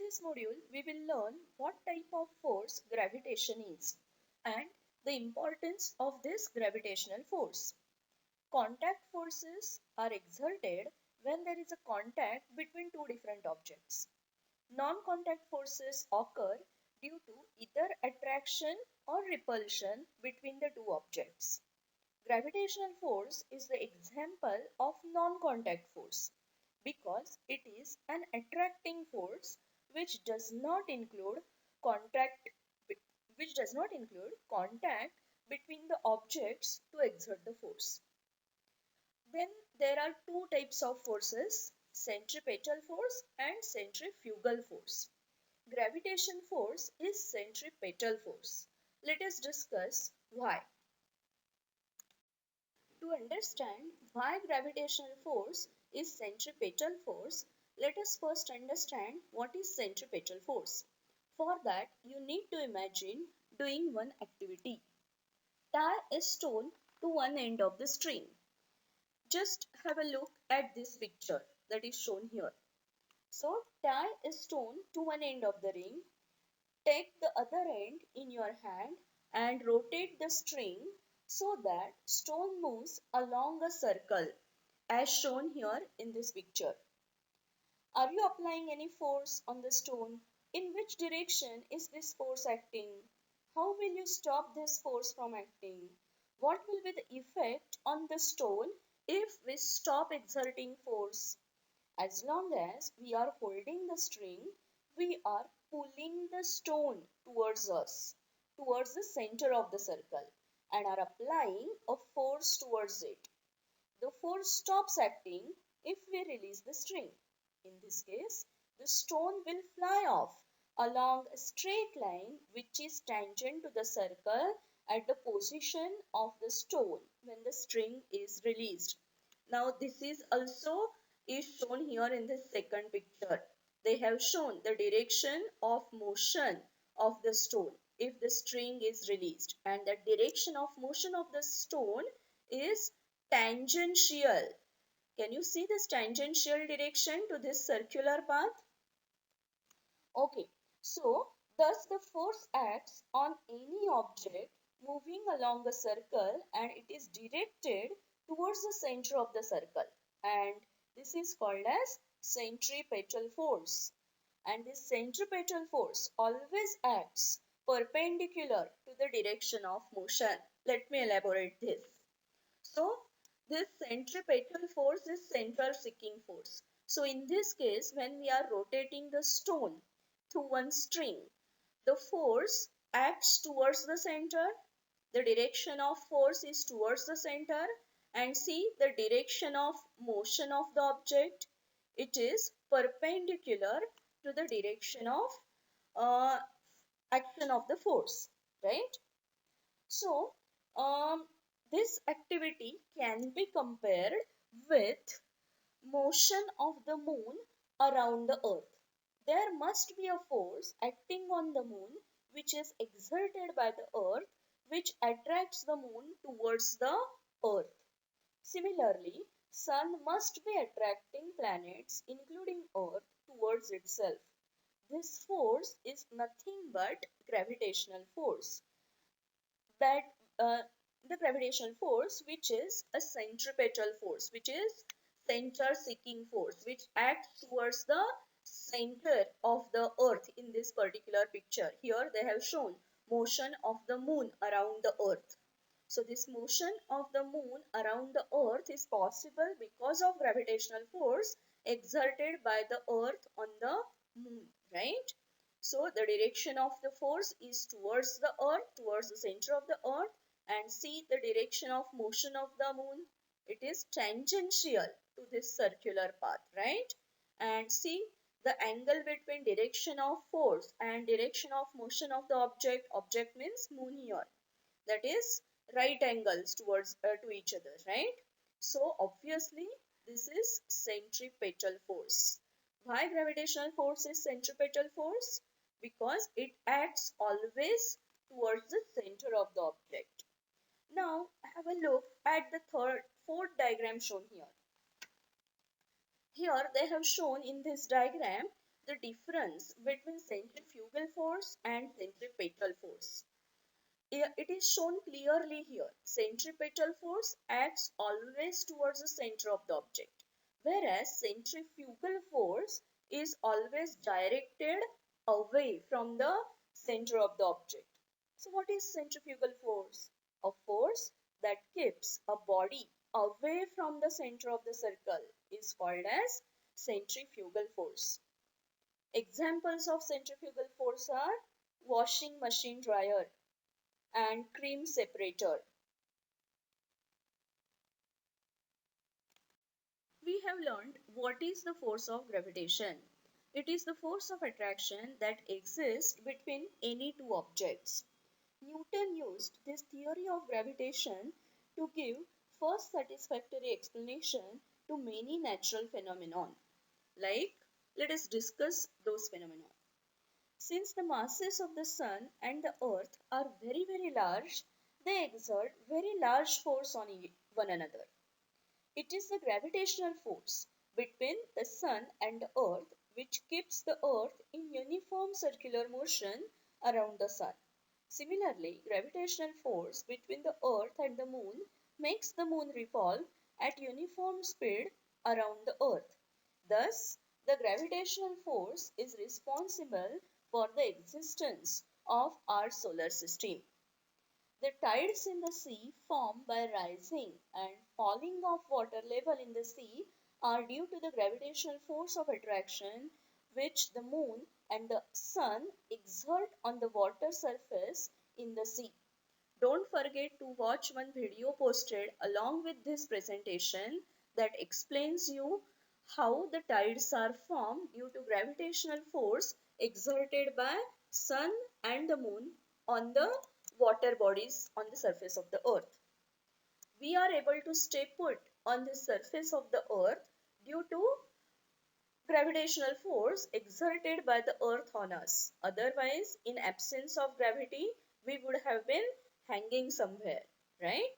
this module, we will learn what type of force gravitation is and the importance of this gravitational force. Contact forces are exerted when there is a contact between two different objects. Non-contact forces occur due to either attraction or repulsion between the two objects. Gravitational force is the example of non-contact force because it is an attracting force which does not include contact between the objects to exert the force. Then there are two types of forces, centripetal force and centrifugal force. Gravitation force is centripetal force. Let us discuss why. To understand why gravitational force is centripetal force, let us first understand what is centripetal force. For that, you need to imagine doing one activity. Tie a stone to one end of the string. Just have a look at this picture that is shown here. So, tie a stone to one end of the ring. Take the other end in your hand and rotate the string so that stone moves along a circle as shown here in this picture. Are you applying any force on the stone? In which direction is this force acting? How will you stop this force from acting? What will be the effect on the stone if we stop exerting force? As long as we are holding the string, we are pulling the stone towards us, towards the center of the circle, and are applying a force towards it. The force stops acting if we release the string. In this case, the stone will fly off along a straight line which is tangent to the circle at the position of the stone when the string is released. Now this is also is shown here in the second picture. They have shown the direction of motion of the stone if the string is released, and the direction of motion of the stone is tangential. Can you see this tangential direction to this circular path? Okay, so thus the force acts on any object moving along a circle and it is directed towards the center of the circle, and this is called as centripetal force. And this centripetal force always acts perpendicular to the direction of motion. Let me elaborate this. So this centripetal force is center seeking force. So in this case, when we are rotating the stone through one string, the force acts towards the center. The direction of force is towards the center, and see the direction of motion of the object. It is perpendicular to the direction of uh, action of the force, right? So, this activity can be compared with motion of the moon around the earth. There must be a force acting on the moon which is exerted by the earth, which attracts the moon towards the earth. Similarly, sun must be attracting planets including earth towards itself. This force is nothing but gravitational force. That the gravitational force, which is a centripetal force, which is center seeking force, which acts towards the center of the earth. In this particular picture here they have shown motion of the moon around the earth. So this motion of the moon around the earth is possible because of gravitational force exerted by the earth on the moon, right? So the direction of the force is towards the earth, towards the center of the earth, and see the direction of motion of the moon. It is tangential to this circular path, right? And see the angle between direction of force and direction of motion of the object. Object means moon here. That is right angles towards to each other, right? So obviously this is centripetal force. Why gravitational force is centripetal force? Because it acts always towards the center of the object. Now have a look at the fourth diagram shown here. Here they have shown in this diagram the difference between centrifugal force and centripetal force. It is shown clearly here. Centripetal force acts always towards the center of the object, whereas centrifugal force is always directed away from the center of the object. So, what is centrifugal force? A force that keeps a body away from the center of the circle is called as centrifugal force. Examples of centrifugal force are washing machine dryer and cream separator. We have learned what is the force of gravitation. It is the force of attraction that exists between any two objects. Newton used this theory of gravitation to give first satisfactory explanation to many natural phenomena. Like, let us discuss those phenomena. Since the masses of the sun and the earth are very large, they exert very large force on one another. It is the gravitational force between the sun and the earth which keeps the earth in uniform circular motion around the sun. Similarly, gravitational force between the earth and the moon makes the moon revolve at uniform speed around the earth. Thus, the gravitational force is responsible for the existence of our solar system. The tides in the sea form by rising and falling of water level in the sea are due to the gravitational force of attraction which the moon and the sun exert on the water surface in the sea. Don't forget to watch one video posted along with this presentation that explains you how the tides are formed due to gravitational force exerted by sun and the moon on the water bodies on the surface of the earth. We are able to stay put on the surface of the earth due to gravitational force exerted by the earth on us. Otherwise, in absence of gravity, we would have been hanging somewhere, right?